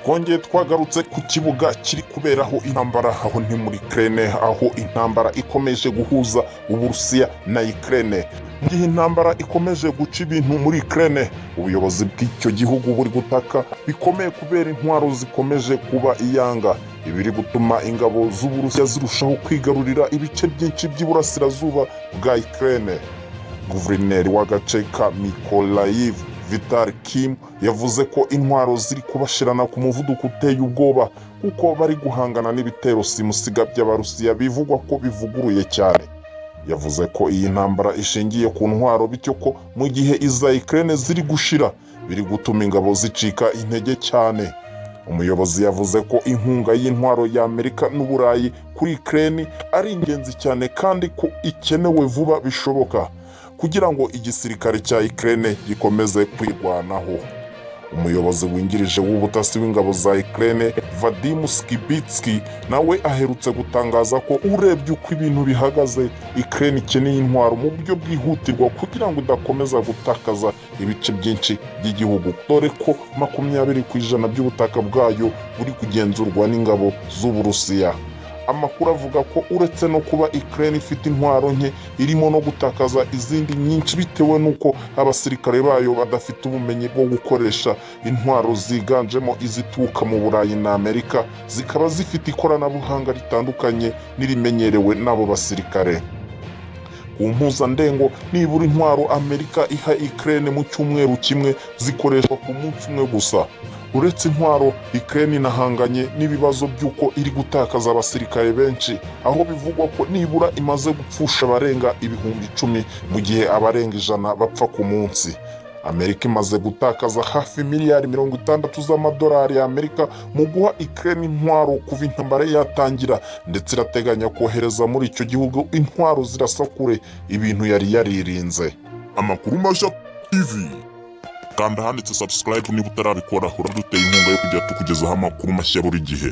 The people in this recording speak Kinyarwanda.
twongeye twagarutse ku kibuga kiri kuberaho intambara aho ni muri Ukraine, aho intambara ikomeje guhuza Uburusiya na Ukraine. Mu gihe intambara ikomeje guca ibintu muri Ukraine, ubuyobozi bw'icyo gihugu buri gutaka bikomeye kubera intwaro zikomeje kuba iyanga, ibiri gutuma ingabo z'Uburusiya zirushaho kwigarurira ibice byinshi by'iburasirazuba bwa Ukraine. Guverineri w'agace ka Mykolaiv Vital Kim yavuze ko intwaro ziri kubashirana ku muvuduko uteye ubwoba kuko bari guhangana n'ibitero simusiga by'Abarusiya bivugwa ko bivuguruye cyane. Yavuze ko iyi ntambara ishingiye ku ntwaro, bityo ko mu gihe iza Ukraine ziri gushira biri gutuma ingabo zicika intege cyane. Umuyobozi yavuze ko inkunga y'intwaro ya Amerika n'Uburayi kuri Ukraine ari ingenzi cyane kandi ko ikenewe vuba bishoboka kugira ngo igisirikare cya Ukraine gikomeze kwirwanaho. Umuyobozi wungirije w'ubutasi w'ingabo za Ukraine Vadim Skibitsky nawe aherutse gutangaza ko urebye uko ibintu bihagaze, Ukraine ikeneye intwaro mu buryo bwihutirwa kugira ngo idakomeza gutakaza ibice byinshi by'igihugu, dore ko 20% by'ubutaka bwayo buri kugenzurwa n'ingabo z'Uburusiya. Amakuru avuga ko uretse no kuba Ukraine ifite intwaro nke, irimo no gutakaza izindi nyinshi bitewe n'uko abasirikare bayo badafite ubumenyi bwo gukoresha intwaro ziganjemo izituruka mu Burayi na Amerika, zikaba zifite ikoranabuhanga ritandukanye n'irimenyerewe n'abo basirikare. Ku mpuzandengo nibura intwaro Amerika iha Ukraine mu cyumweru kimwe zikoreshwa ku munsi umwe gusa. Uretse intwaro, Ukraine inahanganye n'ibibazo by'uko iri gutakaza abasirikare benshi, aho bivugwa ko nibura imaze gupfusha abarenga 10,000 mu gihe abarenga 100 bapfa ku munsi. Amerika imaze gutakaza hafi miliyari 60 z'amadolari ya Amerika mu guha Ukraine intwaro kuva intambara yatangira, ndetse irateganya kohereza muri icyo gihugu intwaro zirasa kure ibintu yari yaririnze. Amakuru Mashya TV, kanda handitse subscribe niba utarabikora, uraduteye inkunga yo kujya tukugezaho amakuru mashya buri gihe.